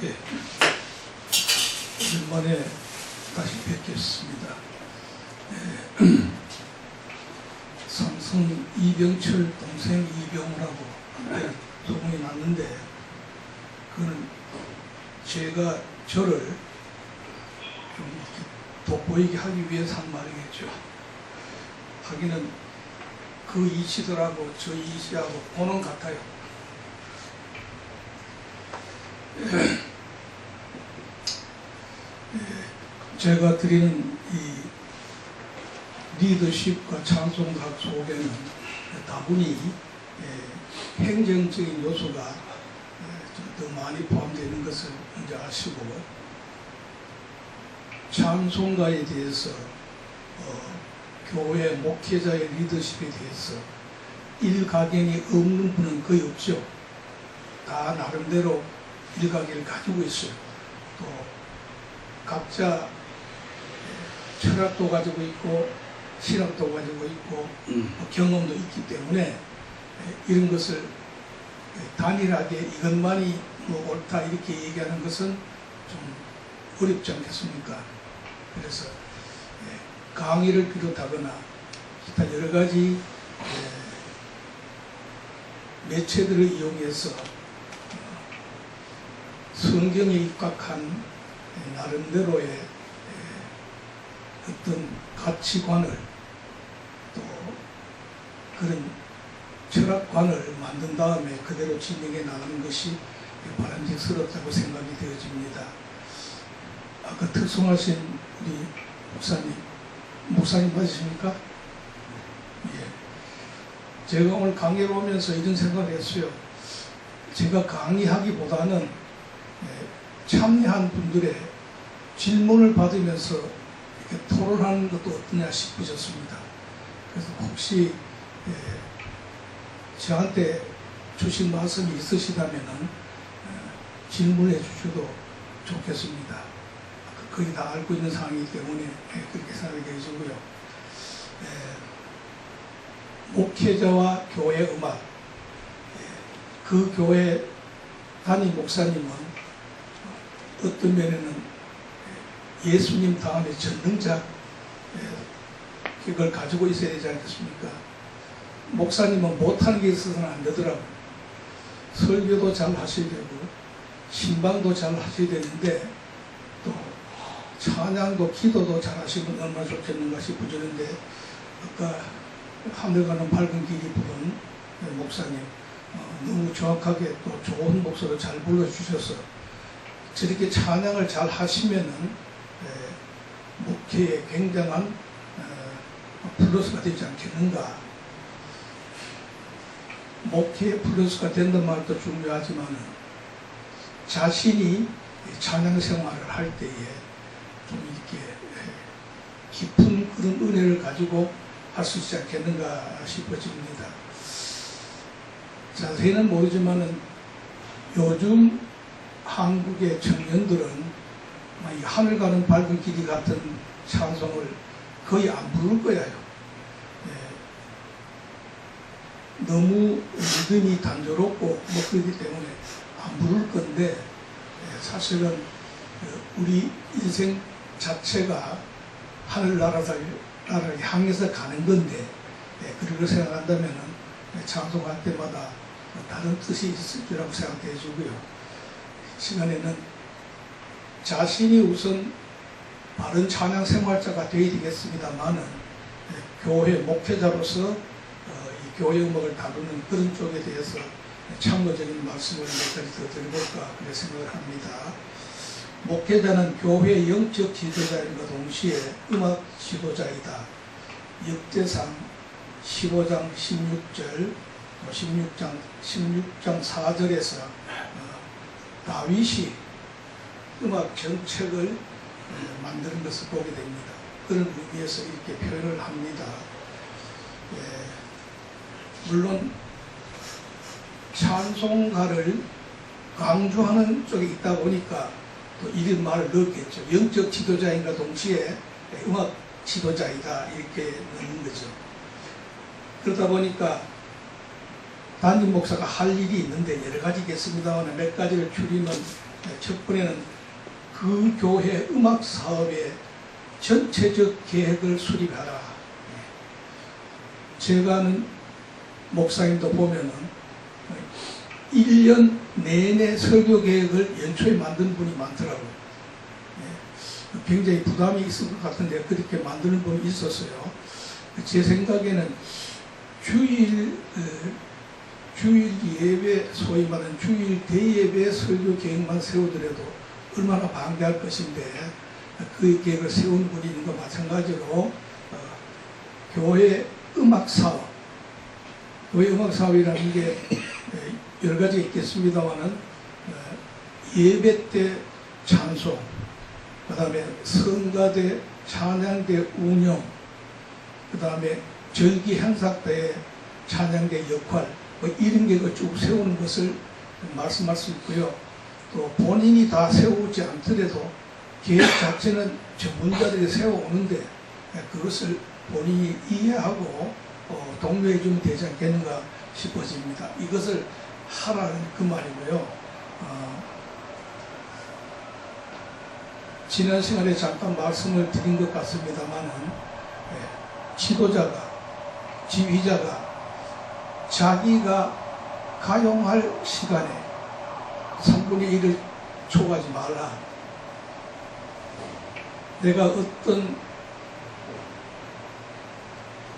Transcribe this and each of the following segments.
예, 오랜만에 다시 뵙겠습니다. 예, 삼성 이병철 동생 이병우라고 한때 소문이 났는데, 그는 제가 저를 좀 이렇게 돋보이게 하기 위해서 한 말이겠죠. 하기는 그 이씨들하고 저 이씨하고 보는 같아요. 제가 드리는 이 리더십과 찬송가 속에는 다분히 행정적인 요소가 더 많이 포함되는 것을 먼저 아시고, 찬송가에 대해서 교회 목회자의 리더십에 대해서 일가견이 없는 분은 거의 없죠. 다 나름대로 일가견을 가지고 있어요. 또 각자 철학도 가지고 있고 신학도 가지고 있고 경험도 있기 때문에 이런 것을 단일하게 이것만이 뭐 옳다 이렇게 얘기하는 것은 좀 어렵지 않겠습니까? 그래서 강의를 비롯하거나 기타 여러 가지 매체들을 이용해서 성경에 입각한 나름대로의 어떤 가치관을, 또 그런 철학관을 만든 다음에 그대로 진행해 나가는 것이 바람직스럽다고 생각이 되어집니다. 아까 특송하신 우리 목사님 맞으십니까? 예. 제가 오늘 강의를 오면서 이런 생각을 했어요. 제가 강의하기보다는 참여한 분들의 질문을 받으면서 이렇게 토론하는 것도 어떠냐 싶으셨습니다. 그래서 혹시 저한테 주신 말씀이 있으시다면 질문해 주셔도 좋겠습니다. 거의 다 알고 있는 상황이기 때문에 그렇게 생각해 주고요. 목회자와 교회 음악, 그 교회 담임 목사님은 어떤 면에는 예수님 다음에 전능자, 그걸 가지고 있어야 되지 않겠습니까? 목사님은 못하는 게 있어서는 안 되더라고요. 설교도 잘 하셔야 되고 신방도 잘 하셔야 되는데, 또 찬양도 기도도 잘 하시면 얼마나 좋겠는가 싶어지는데, 아까 하늘 가는 밝은 길이 부른 목사님 너무 정확하게 또 좋은 목소리로 잘 불러주셔서 저렇게 찬양을 잘 하시면은 목회에 굉장한 플러스가 되지 않겠는가. 목회에 플러스가 된다는 말도 중요하지만 자신이 찬양 생활을 할 때에 좀 이렇게 깊은 그런 은혜를 가지고 할 수 있지 않겠는가 싶어집니다. 자세히는 모르지만은 요즘 한국의 청년들은 하늘 가는 밝은 길이 같은 찬송을 거의 안 부를 거예요. 너무 리듬이 단조롭고 뭐 그렇기 때문에 안 부를 건데, 사실은 우리 인생 자체가 하늘나라를 향해서 가는 건데, 그렇게 생각한다면 찬송할 때마다 다른 뜻이 있을 거라고 생각해 주고요. 시간에는 자신이 우선 바른 찬양 생활자가 되어야 되겠습니다만은, 교회 목회자로서 이 교회 음악을 다루는 그런 쪽에 대해서 참고적인 말씀을 몇 가지 더 드려볼까 그렇게 생각을 합니다. 목회자는 교회의 영적 지도자인과 동시에 음악 지도자이다. 역대상 15장 16절, 16장 4절에서 다윗이 음악 정책을 만드는 것을 보게 됩니다. 그런 의미에서 이렇게 표현을 합니다. 물론 찬송가를 강조하는 쪽에 있다 보니까 또 이런 말을 넣었겠죠. 영적 지도자인과 동시에 음악 지도자이다 이렇게 넣는 거죠. 그러다 보니까 담임 목사가 할 일이 있는데 여러 가지겠습니다만 몇 가지를 줄이면 첫 번째는 그 교회 음악 사업의 전체적 계획을 수립하라. 제가 아는 목사님도 보면은 1년 내내 설교 계획을 연초에 만든 분이 많더라고요. 굉장히 부담이 있을 것 같은데 그렇게 만드는 분이 있었어요. 제 생각에는 주일 예배, 소위 말하는 주일 대예배 설교 계획만 세우더라도 얼마나 방대할 것인데 그 계획을 세운 분이 있는 것 마찬가지로 교회 음악 사업, 교회 음악 사업이라는 게 여러 가지 있겠습니다만은 예배 때 찬송, 그 다음에 성가대, 찬양대 운영, 그 다음에 절기 행사 때 찬양대 역할, 뭐 이런 계획을 쭉 세우는 것을 말씀할 수 있고요. 또 본인이 다 세우지 않더라도 계획 자체는 전문가들이 세워오는데 그것을 본인이 이해하고 독려해 주면 되지 않겠는가 싶어집니다. 이것을 하라는 그 말이고요. 지난 시간에 잠깐 말씀을 드린 것 같습니다만은 지도자가, 지휘자가 자기가 가용할 시간에 3분의 1을 초과하지 말라. 내가 어떤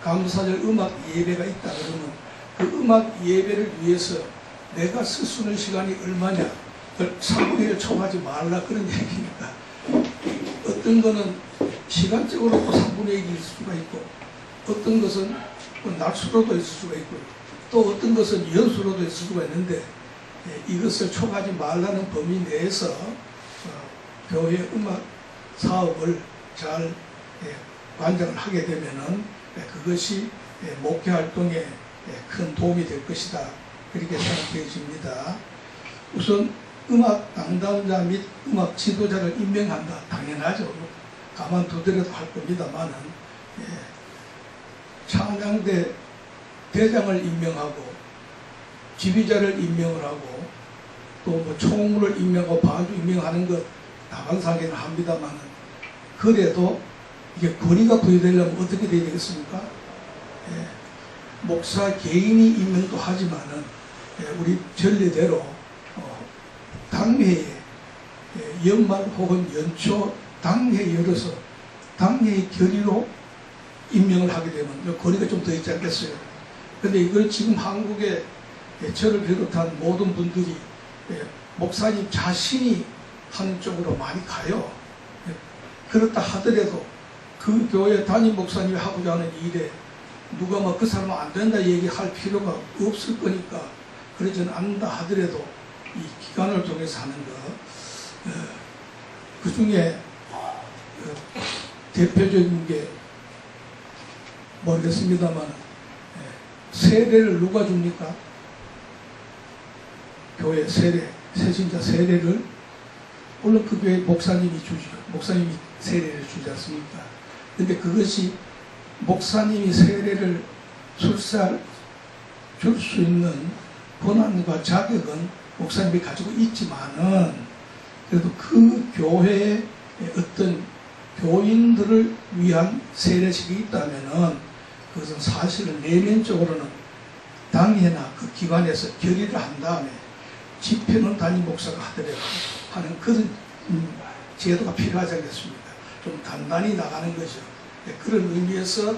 감사절 음악 예배가 있다 그러면 그 음악 예배를 위해서 내가 쓰는 시간이 얼마냐, 3분의 1을 초과하지 말라, 그런 얘기니까. 어떤 거는 시간적으로 3분의 1일 수가 있고, 어떤 것은 날수로도 있을 수가 있고, 또 어떤 것은 연수로도 있을 수가 있는데, 이것을 초과하지 말라는 범위 내에서 교회 음악 사업을 잘 관장을 하게 되면은 그것이 목회 활동에 큰 도움이 될 것이다, 그렇게 생각되어집니다. 우선 음악 강단자 및 음악 지도자를 임명한다, 당연하죠. 가만두더라도 할 겁니다만은 찬양대 대장을 임명하고 지휘자를 임명을 하고 또 뭐 총무를 임명하고 반주 임명하는 것 다반사하게는 합니다만은, 그래도 이게 권위가 부여되려면 어떻게 돼야 되겠습니까? 목사 개인이 임명도 하지만은 우리 전례대로 당회에 연말 혹은 연초 당회 열어서 당회의 결의로 임명을 하게 되면 권위가 좀 더 있지 않겠어요? 그런데 이걸 지금 한국에 저를 비롯한 모든 분들이 목사님 자신이 하는 쪽으로 많이 가요. 그렇다 하더라도 그 교회 담임 목사님이 하고자 하는 일에 누가 뭐 그 사람은 안 된다 얘기할 필요가 없을 거니까 그러지는 않는다 하더라도 이 기관을 통해서 하는 것, 그 중에 대표적인 게 모르겠습니다만 세례를 누가 줍니까? 교회 세례, 새신자 세례를 물론 그 교회 목사님이 주죠. 목사님이 세례를 주지 않습니까? 근데 그것이 목사님이 세례를 줄 수 있는 권한과 자격은 목사님이 가지고 있지만은, 그래도 그 교회의 어떤 교인들을 위한 세례식이 있다면은 그것은 사실은 내면적으로는 당회나 그 기관에서 결의를 한 다음에 집회는 담임 목사가 하더라도 하는 그런 제도가 필요하지 않겠습니까? 좀 단단히 나가는 거죠. 그런 의미에서 이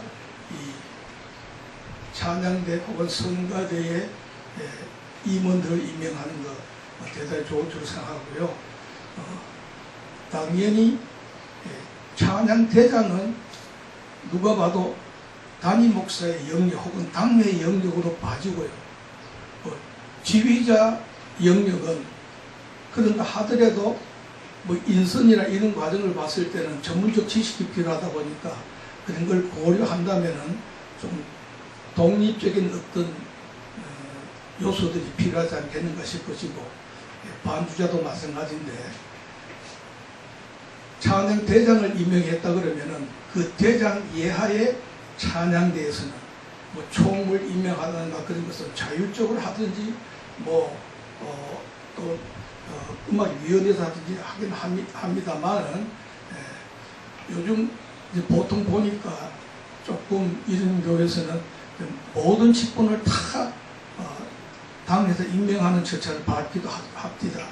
찬양대 혹은 성가대의 임원들을 임명하는 것 대단히 좋은 줄 생각하고요. 당연히 찬양대장은 누가 봐도 담임 목사의 영역 혹은 당회의 영역으로 봐지고요. 지휘자 영역은 그런가 하더라도 뭐 인선이나 이런 과정을 봤을 때는 전문적 지식이 필요하다 보니까 그런 걸 고려한다면은 좀 독립적인 어떤 요소들이 필요하지 않겠는가 싶어지고, 반주자도 마찬가지인데 찬양 대장을 임명했다 그러면은 그 대장 예하의 찬양대에서는 뭐 총을 임명하든가 그런 것은 자율적으로 하든지 또 음악위원회에서 하든지 하긴 합니다만은 요즘 이제 보통 보니까 조금 이런 교회에서는 모든 직분을 다 당에서 임명하는 절차를 밟기도 합니다.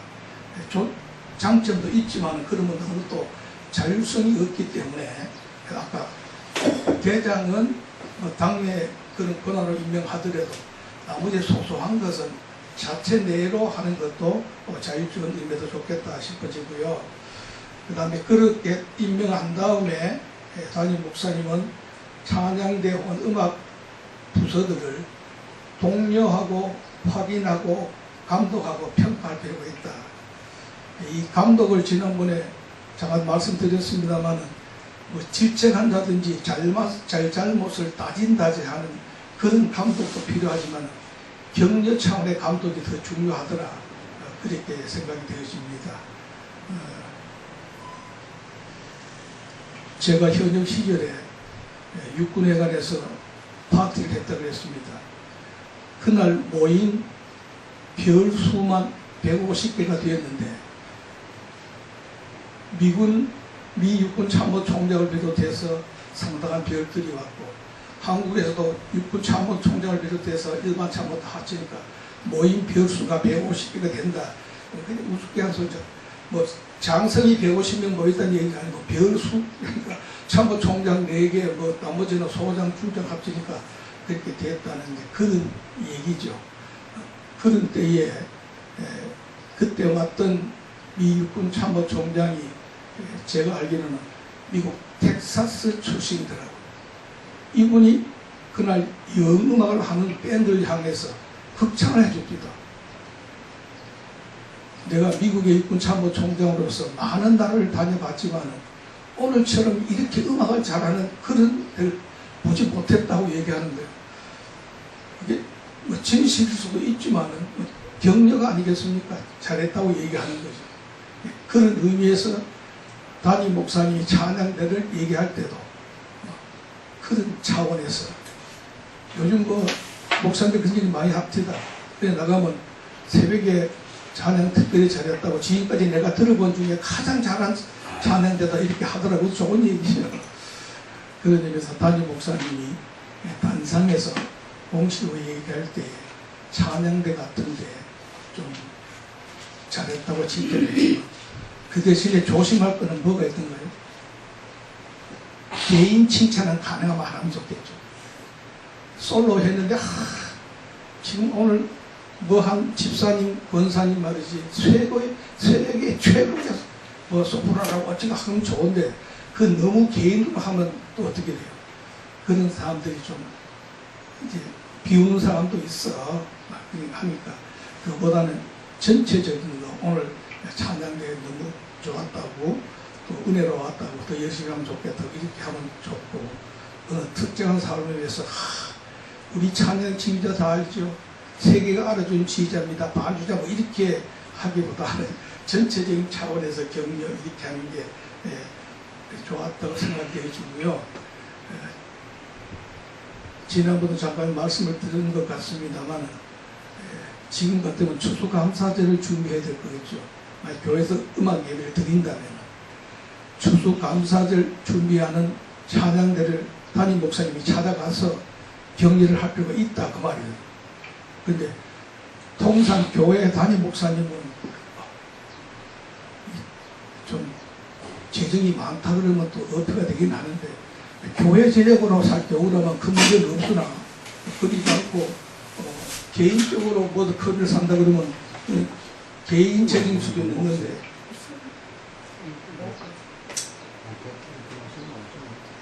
장점도 있지만 그러면 너무 또 자율성이 없기 때문에 아까 대장은 당내 그런 권한을 임명하더라도 나머지 소소한 것은 자체 내로 하는 것도 자율적인 의미에서 좋겠다 싶어지고요. 그 다음에 그렇게 임명한 다음에 담임 목사님은 찬양대 혹은 음악 부서들을 독려하고 확인하고 감독하고 평가할 필요가 있다. 이 감독을 지난번에 잠깐 말씀드렸습니다만 질책한다든지 잘잘못을 따진다지 하는 그런 감독도 필요하지만 격려 차원의 감독이 더 중요하더라. 그렇게 생각이 되어집니다. 제가 현역 시절에 육군회관에서 파티를 했다고 했습니다. 그날 모인 별 수만 150개가 되었는데 미 육군 참모총장을 비롯해서 상당한 별들이 왔고 한국에서도 육군 참모총장을 비롯해서 일반 참모 다 합치니까 모인 별 수가 150개가 된다. 그냥 우습게 한 소리죠. 뭐 장성이 150명 모였다는 얘기가 아니고 별수, 그러니까 참모총장 4개, 뭐 나머지는 소장, 중장 합치니까 그렇게 됐다는 그런 얘기죠. 그런 때에 그때 왔던 미 육군 참모총장이 제가 알기로는 미국 텍사스 출신이더라고요. 이분이 그날 영음악을 하는 밴드를 향해서 극찬을 해줍니다. 내가 미국의 육군 참모총장으로서 많은 나라를 다녀봤지만 오늘처럼 이렇게 음악을 잘하는 그런 데를 보지 못했다고 얘기하는 거예요. 이게 뭐 진실일 수도 있지만 격려가 아니겠습니까? 잘했다고 얘기하는 거죠. 그런 의미에서 담임 목사님이 찬양대를 얘기할 때도 그런 차원에서 요즘 뭐 목사님들 그런 얘기 많이 합니다. 그래 나가면 새벽에 찬양 특별히 잘했다고 지금까지 내가 들어본 중에 가장 잘한 찬양대다 이렇게 하더라고요. 좋은 얘기죠. 그런 의미에서 담임 목사님이 단상에서 공식으로 얘기할 때 찬양대 같은데 좀 잘했다고 칭찬을 했지만 그 대신에 조심할 거는 뭐가 있던가요? 개인 칭찬은 가능하면 안 하면 좋겠죠. 솔로 했는데 지금 오늘 뭐 한 집사님, 권사님 말이지 세계 최고의 뭐 소프라라고 어찌가 하면 좋은데 그 너무 개인으로 하면 또 어떻게 돼요? 그런 사람들이 좀 이제 비우는 사람도 있어 하니까 그보다는 전체적인 거 오늘 찬양대 너무 좋았다고 또 은혜로웠다고 더 열심히 하면 좋겠다고 이렇게 하면 좋고 어느 특정한 사람을 위해서 우리 찬양 지휘자 다 알죠. 세계가 알아준 지휘자입니다. 반주자 뭐 이렇게 하기보다는 전체적인 차원에서 격려 이렇게 하는 게 좋았다고 생각되어지고요. 지난번에 잠깐 말씀을 드린 것 같습니다만 지금 같으면 추수감사제를 준비해야 될 거겠죠. 교회에서 음악 예배를 드린다면 추수감사절 준비하는 찬양대를 담임 목사님이 찾아가서 격려를 할 필요가 있다 그 말이에요. 그런데 통상 교회 담임 목사님은 좀 재정이 많다 그러면 또 어폐가 되긴 하는데 교회 재력으로 살 경우라면 그 문제는 없으나 그러지 않고 개인적으로 뭐도 커비를 산다 그러면 개인 책임 수도 있는데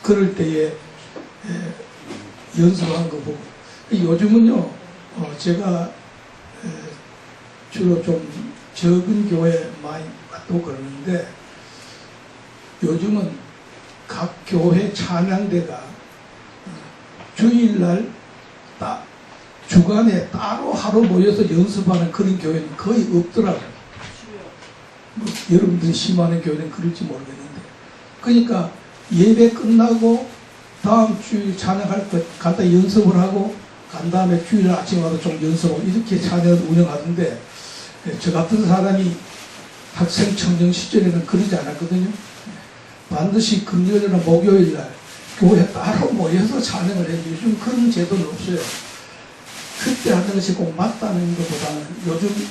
그럴 때에 연습한 거 보고 요즘은요 제가 주로 좀 적은 교회 많이 갔고 그러는데 요즘은 각 교회 찬양대가 주일날 주간에 따로 하루 모여서 연습하는 그런 교회는 거의 없더라고요. 뭐 여러분들이 심하는 교회는 그럴지 모르겠는데 그러니까 예배 끝나고 다음 주일 찬양할 것 간다 연습을 하고 간 다음에 주일 아침에 와서 좀 연습하고 이렇게 찬양을 운영하던데 저 같은 사람이 학생 청년 시절에는 그러지 않았거든요. 반드시 금요일이나 목요일날 교회 따로 모여서 찬양을 해요. 요즘 그런 제도는 없어요. 그때 하는 것이 꼭 맞다는 것보다는 요즘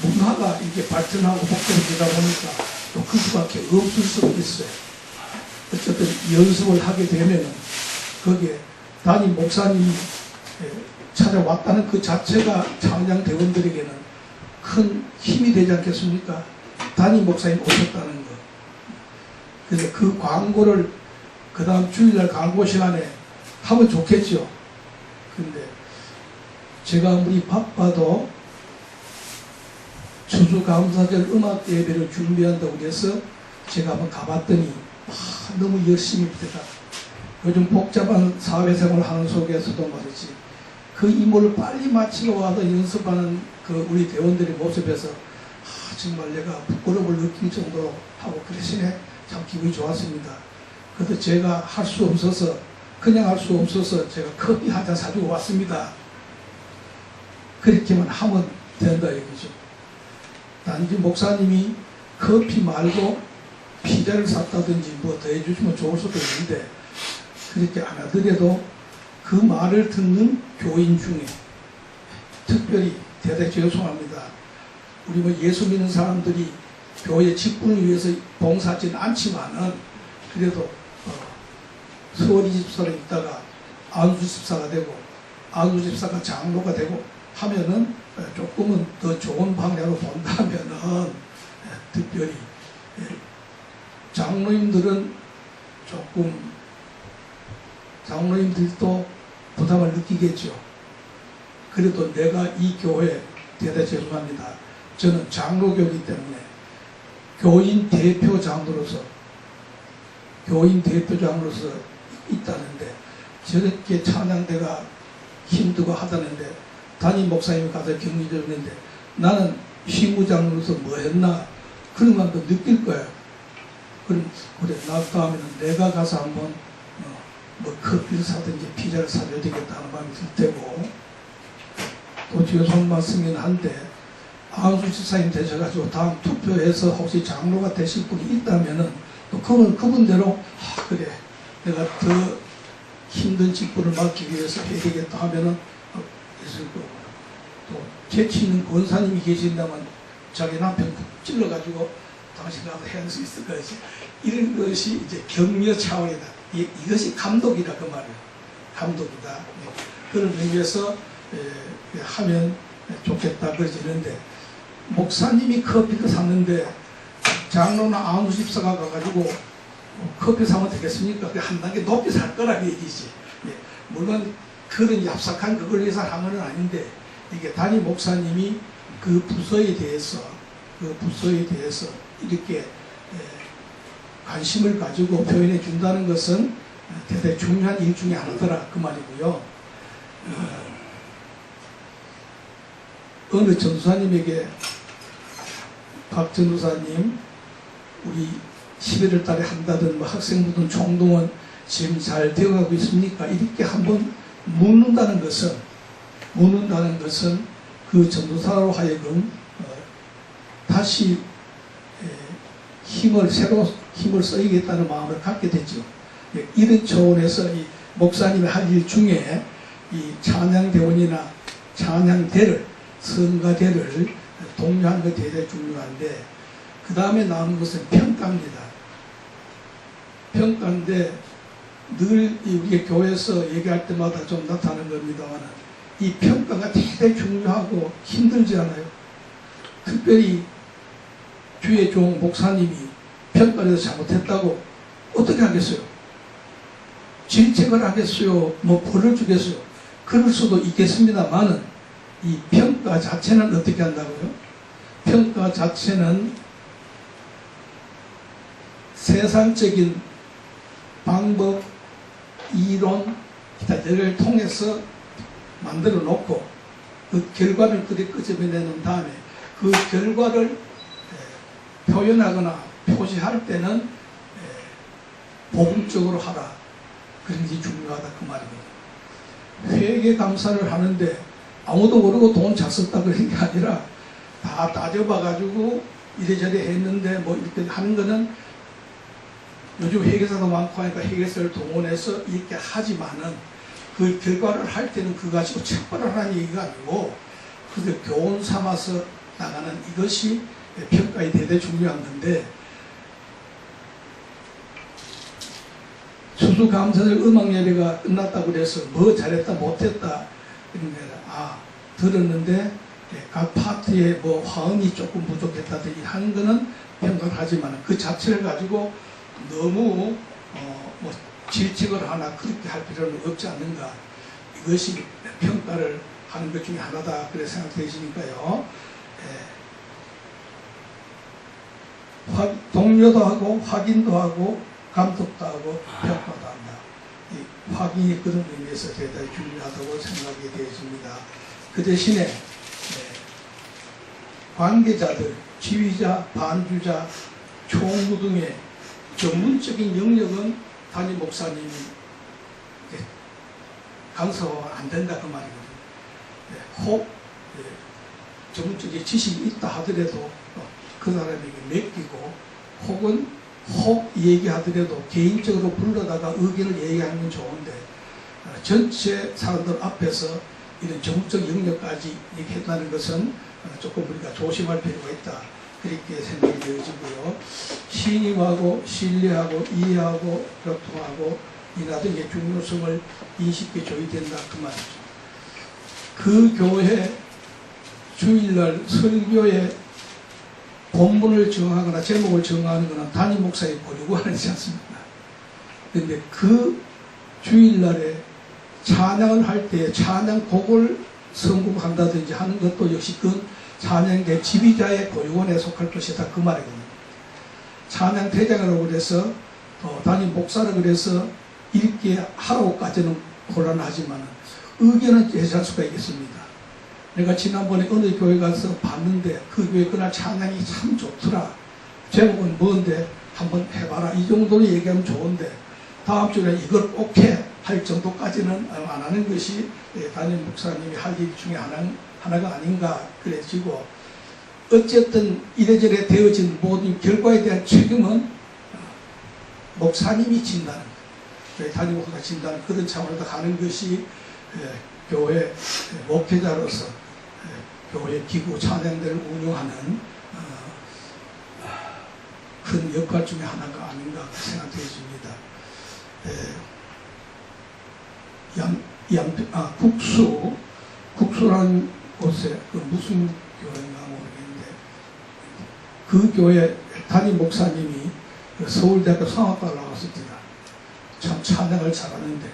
문화가 이게 발전하고 복잡해지다 보니까 또 그 수밖에 없을 수 있어요. 어쨌든 연습을 하게 되면은 거기에 담임 목사님이 찾아왔다는 그 자체가 찬양 대원들에게는 큰 힘이 되지 않겠습니까? 담임 목사님 오셨다는 거. 그래서 그 광고를 그 다음 주일날 광고 시간에 하면 좋겠죠. 근데 제가 아무리 바빠도 추수감사절 음악 예배를 준비한다고 해서 제가 한번 가봤더니 너무 열심히 되다. 요즘 복잡한 사회생활을 하는 속에서도 말이지 그 임무를 빨리 마치고 와서 연습하는 그 우리 대원들의 모습에서 정말 내가 부끄러움을 느낄 정도로 하고 그러시네. 참 기분이 좋았습니다. 그래도 제가 할 수 없어서 그냥 할 수 없어서 제가 커피 한 잔 사주고 왔습니다. 그렇게만 하면 된다 얘기죠. 단지 목사님이 커피 말고 피자를 샀다든지 뭐 더 해주시면 좋을 수도 있는데 그렇게 안 하더라도 그 말을 듣는 교인 중에 특별히 대단히 죄송합니다. 우리 뭐 예수 믿는 사람들이 교회 직분을 위해서 봉사하지는 않지만은 그래도 서울이 집사로 있다가 안수 집사가 되고 안수 집사가 장로가 되고 하면은 조금은 더 좋은 방향으로 본다면은 특별히 장로님들은 조금 장로님들도 부담을 느끼겠죠. 그래도 내가 이 교회 대단히 죄송합니다. 저는 장로교이기 때문에 교인 대표 장로로서 있다는데 저렇게 찬양대가 힘들고 하다는데 담임 목사님이 가서 격리 줬는데 나는 시무장로로서 뭐 했나 그런 마음도 느낄 거야. 그럼 그래 나 다음에는 내가 가서 한번 뭐 커피를 사든지 피자를 사줘야 되겠다 하는 마음이 들 테고 또 죄송한 말씀이긴 한데 안수 집사님 되셔가지고 다음 투표해서 혹시 장로가 되실 분이 있다면은 또 그분대로 그래 내가 더 힘든 직분을 맡기 위해서 해야 되겠다 하면은 있을 거고 또 재치 있는 권사님이 계신다면 자기 남편 찔러가지고 당신 가서 해야 할 수 있을 거지. 이런 것이 이제 격려 차원이다. 이것이 감독이다 그 말이에요. 감독이다. 그런 의미에서 하면 좋겠다 그러지는데 목사님이 커피를 샀는데 장로나 안수 집사가 가가지고 커피 사면 되겠습니까? 한 단계 높이 살 거라는 얘기지. 물론 그런 얍삭한 그걸 위해서 한 건 아닌데 이게 담임 목사님이 그 부서에 대해서 이렇게 관심을 가지고 표현해 준다는 것은 대단히 중요한 일 중에 하나더라 그 말이고요. 어느 전도사님에게 박 전도사님 우리 11월 달에 한다던 뭐 학생부든 총동원 지금 잘 되어가고 있습니까? 이렇게 한번 묻는다는 것은 그 전도사로 하여금 다시 새로 힘을 써야겠다는 마음을 갖게 되죠. 이런 차원에서 이 목사님의 할 일 중에 이 찬양대원이나 찬양대를 성가대를 독려하는 것이 대단히 중요한데 그 다음에 나오는 것은 평가입니다. 평가인데 늘 우리 교회에서 얘기할 때마다 좀 나타나는 겁니다만 이 평가가 대단히 중요하고 힘들지 않아요? 특별히 주의 종 목사님이 평가를 해서 잘못했다고 어떻게 하겠어요? 질책을 하겠어요? 뭐 벌을 주겠어요? 그럴 수도 있겠습니다만은 이 평가 자체는 어떻게 한다고요? 평가 자체는 세상적인 방법, 이론, 기타 여를 통해서 만들어 놓고 그 결과를 그리 끄집어내는 다음에 그 결과를 표현하거나 표시할 때는 복음적으로 하라. 그런 게 중요하다 그 말입니다. 회계 감사를 하는데 아무도 모르고 돈 잘 썼다 그런 게 아니라 다 따져봐 가지고 이래저래 했는데 뭐 이렇게 하는 거는 요즘 회계사도 많고 하니까 회계사를 동원해서 이렇게 하지만은 그 결과를 할 때는 그거 가지고 책벌을 하는 얘기가 아니고 그게 교훈 삼아서 나가는 이것이 평가에 대단히 중요한 건데, 추수감사절 음악예배가 끝났다고 그래서 뭐 잘했다 못했다 이런 게 아니라 들었는데 각 파트에 뭐 화음이 조금 부족했다든지 하는 거는 평가를 하지만 그 자체를 가지고 너무 뭐 질책을 하나 그렇게 할 필요는 없지 않는가. 이것이 평가를 하는 것 중에 하나다 그렇게 생각되시니까요. 동료도 하고 확인도 하고 감독도 하고 평가도 한다. 이 확인이 그런 의미에서 대단히 중요하다고 생각이 되어집니다. 그 대신에 관계자들, 지휘자, 반주자, 총무 등의 전문적인 영역은 담임 목사님이 강서가 안 된다 그 말이거든요. 혹 전문적인 지식이 있다 하더라도 그 사람에게 맡기고, 혹은 혹 얘기하더라도 개인적으로 불러다가 의견을 얘기하는 건 좋은데 전체 사람들 앞에서 이런 전문적 영역까지 얘기한다는 것은 조금 우리가 조심할 필요가 있다. 그렇게 생각이 되어지고요. 신임하고 신뢰하고 이해하고 교통하고 이라든지 중요성을 인식해 줘야 된다 그 말이죠. 그 교회 주일날 설교의 본문을 정하거나 제목을 정하는 것은 담임 목사의 권유관이지 않습니까? 그런데 그 주일날에 찬양을 할 때 찬양곡을 선곡한다든지 하는 것도 역시 그 찬양계 지휘자의 고유원에 속할 것이다 그 말이거든요. 찬양 대장이라고 그래서 담임 목사라 그래서 이렇게 하라고까지는 곤란하지만 의견은 제시할 수가 있겠습니다. 내가 지난번에 어느 교회 가서 봤는데 그 교회 그날 찬양이 참 좋더라. 제목은 뭔데 한번 해봐라. 이 정도는 얘기하면 좋은데 다음 주에 이걸 꼭 해 할 정도까지는 안 하는 것이 담임 목사님이 할 일 중에 하나가 아닌가 그래지고, 어쨌든 이래저래 되어진 모든 결과에 대한 책임은 목사님이 진다는 거예요. 담임 목사가 진다는 그런 차원에서 가는 것이 교회 목회자로서 교회 기구 찬양대를 운영하는 큰 역할 중에 하나가 아닌가 생각되어집니다. 국수라는 곳에 그 무슨 교회인가 모르겠는데 그 교회 담임 목사님이 서울대학교 성악과를 나왔습니다. 참 찬양을 잘하는데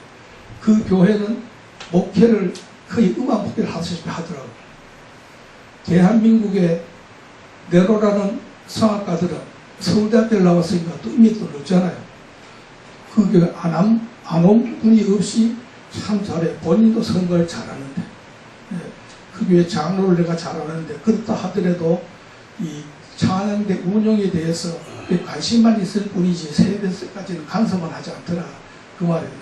그 교회는 목회를 거의 음악 목회를 하시다시피 하더라고요. 대한민국의 네로라는 성악가들은 서울대학교를 나왔으니까 또 인맥도 넓잖아요. 그 교회 안 온 분이 없이 참 잘해. 본인도 선거를 잘하는데 그 교회 장로를 내가 잘하는데 그렇다 하더라도 이 찬양대 운영에 대해서 관심만 있을 뿐이지 세대까지는 간섭만 하지 않더라 그 말이네.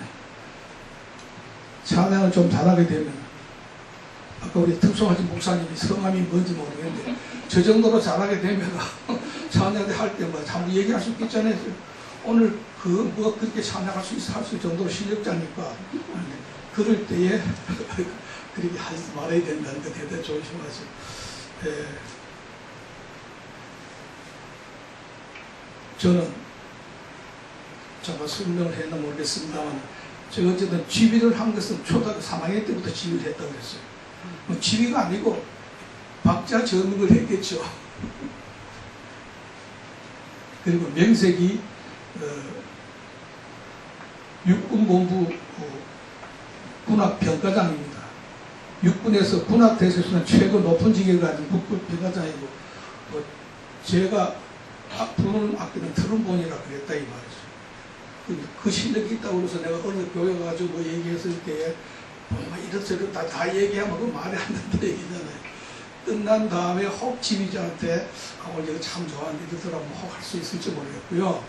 찬양을 좀 잘하게 되면, 아까 우리 특송하신 목사님이 성함이 뭔지 모르겠는데 저 정도로 잘하게 되면 찬양대 할 때 뭐 참 얘기할 수 있잖아요. 오늘 그 뭐 그렇게 찬양할 수 있을 정도로 실력자니까 그럴 때에 그렇게 하지 말아야 된다는 거 대단히 조심하세요. 저는 제가 설명을 했나 모르겠습니다만 제가 어쨌든 지휘를 한 것은 초등학교 3학년 때부터 지휘를 했다고 그랬어요. 뭐 지휘가 아니고 박자 전문을 했겠죠. 그리고 명색이 육군본부 군악병과장입니다. 육군에서 군악대에서는 최고 높은 직위를 가진 국군병과장이고, 제가 부르는 악기는 트럼본이라 그랬다 이 말이죠. 그 실력이 있다고 해서 내가 어느 교회 가지고 뭐 얘기했을 때에 이렇저렇 다 얘기하면 그 말이 안 된다 얘기잖아요. 끝난 다음에 혹 지휘자한테 오늘 이거 참 좋아하는데 이러더라고 혹 할 수 있을지 모르겠고요.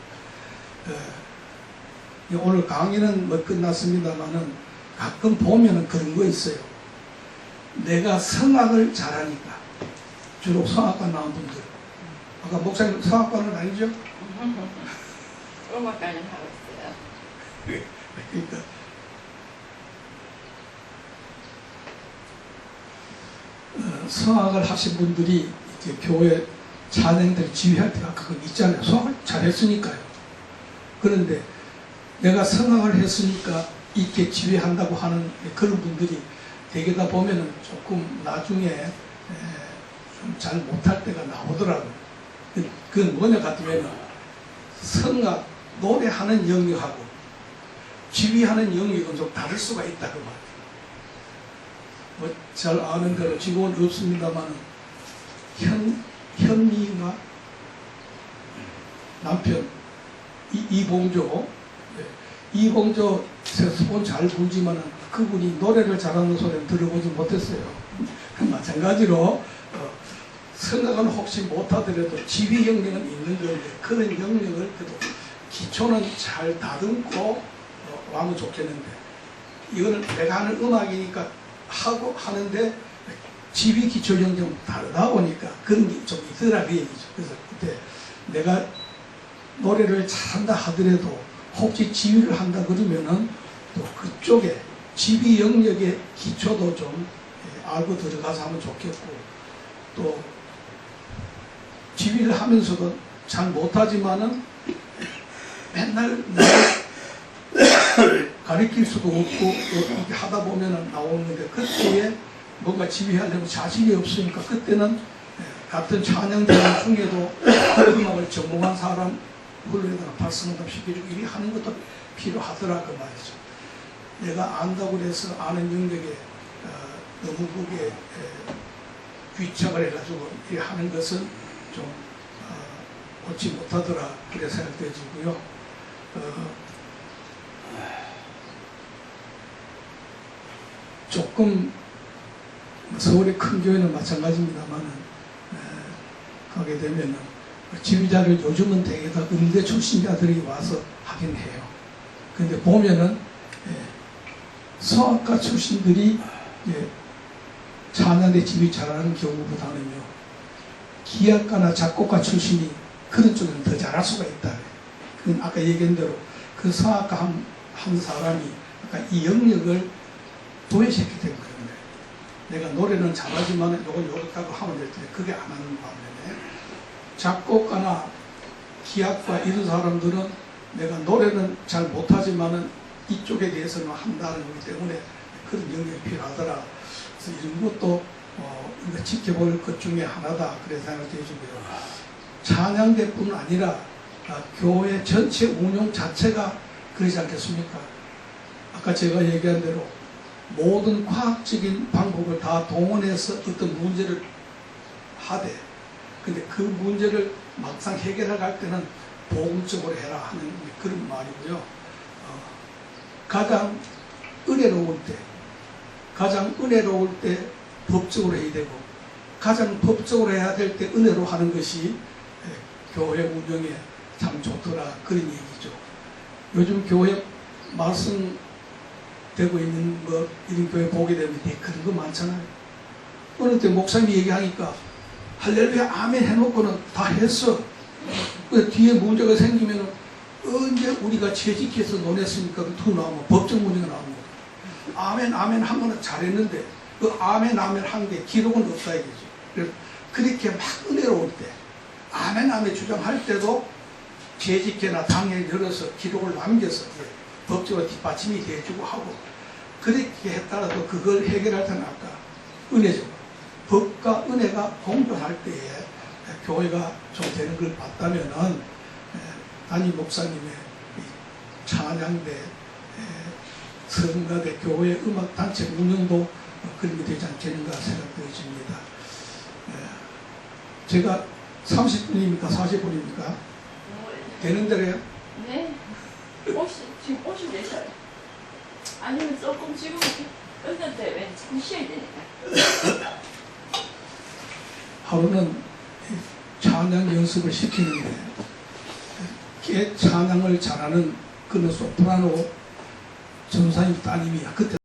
오늘 강의는 뭐 끝났습니다만은 가끔 보면은 그런 거 있어요. 내가 성악을 잘하니까, 주로 성악과 나온 분들, 아까 목사님 성악과는 아니죠? 음악과는 하고 있어요. 그러니까 성악을 하신 분들이 이제 교회 찬양들 지휘할 때가 가끔 있잖아요. 성악을 잘했으니까요. 그런데 내가 성악을 했으니까 이렇게 지휘한다고 하는 그런 분들이 대개다 보면은 조금 나중에 좀 잘 못할 때가 나오더라고요. 그건 뭐냐 같으면 성악, 노래하는 영역하고 지휘하는 영역은 좀 다를 수가 있다 그 말이에요. 뭐 잘 아는 대로 지금은 없습니다만 현미인가 남편 이봉조 이봉조 색소폰 잘 불지만은 그분이 노래를 잘하는 소리는 들어보지 못했어요. 마찬가지로 성악은 혹시 못하더라도 지휘 영역은 있는 건데 그런 영역을 그래도 기초는 잘 다듬고 하면 좋겠는데 이거는 내가 하는 음악이니까 하고 하는데 지휘 기초 영역은 다르다 보니까 그런 게 좀 있더라 그 얘기죠. 그래서 그때 내가 노래를 잘한다 하더라도 혹시 지휘를 한다 그러면은 또 그쪽에 지휘 영역의 기초도 좀 알고 들어가서 하면 좋겠고 또 지휘를 하면서도 잘 못하지만은 맨날 가르칠 수도 없고 이렇게 하다 보면은 나오는데 그때에 뭔가 지휘하려면 자신이 없으니까 그때는 같은 찬양자 중에도 음악을 전공한 사람 훈련에다가 발성을 시켜주고 이렇게 하는 것도 필요하더라 그 말이죠. 내가 안다고 해서 아는 영역에 너무 그게 귀착을 해가지고 이렇게 하는 것은 좀 옳지 못하더라 그렇게 생각되어지고요. 조금 서울의 큰 교회는 마찬가지입니다만은 가게 되면은 지휘자를 요즘은 대개 다 음대 출신자들이 와서 하긴 해요. 근데 보면은 성악가 출신들이 찬양대 지휘 잘하는 경우보다는요 기악가나 작곡가 출신이 그런 쪽에는 더 잘할 수가 있다. 그건 아까 얘기한 대로 그 성악가 한 사람이 아까 이 영역을 도외시켰기 때문에 그런 거예요. 내가 노래는 잘하지만 요걸 요렇다고 하면 될 텐데 그게 안 하는 반면에 작곡가나 기악가 이런 사람들은 내가 노래는 잘 못하지만은 이쪽에 대해서는 한다는 거기 때문에 그런 영역이 필요하더라. 그래서 이런 것도 우리가 지켜볼 것 중에 하나다. 그래 생각해주고요. 찬양대뿐 아니라 교회 전체 운영 자체가 그러지 않겠습니까? 아까 제가 얘기한 대로 모든 과학적인 방법을 다 동원해서 어떤 문제를 하되 근데 그 문제를 막상 해결할 때는 복음적으로 해라 하는 그런 말이고요. 가장 은혜로울 때 법적으로 해야 되고 가장 법적으로 해야 될 때 은혜로 하는 것이 교회 운영에 참 좋더라 그런 얘기죠. 요즘 교회 말씀되고 있는 뭐 이런 교회 보게 되면 그런 거 많잖아요. 어느 때 목사님이 얘기하니까 할렐루야 아멘 해놓고는 다 했어. 뒤에 문제가 생기면 언제 우리가 채직해서 논했으니까 그 나오면 법적 문제가 나오는 거예요. 아멘 아멘 한 거는 잘했는데 그 아멘 아멘 한 게 기록은 없다 이거죠. 그래서 그렇게 막 은혜로울 때 아멘 아멘 주장할 때도 재직회나 당회를 열어서 기록을 남겨서 법적으로 뒷받침이 돼주고 하고 그렇게 했더라도 그걸 해결할 때는 아까 은혜죠. 법과 은혜가 공존할 때에 교회가 좀 되는 걸 봤다면은 담임 목사님의 찬양대, 성가대, 교회 음악단체 운영도 그런 게 되지 않겠는가 생각되어집니다. 제가 30분입니까? 40분입니까? 되는 대로요? 네. 지금 54살. 아니면 조금 지금 끝날 때 왜 참 쉬어야 되니까. 하루는 찬양 연습을 시키는데 찬양을 잘하는 그런 소프라노 전사님 따님이야. 그때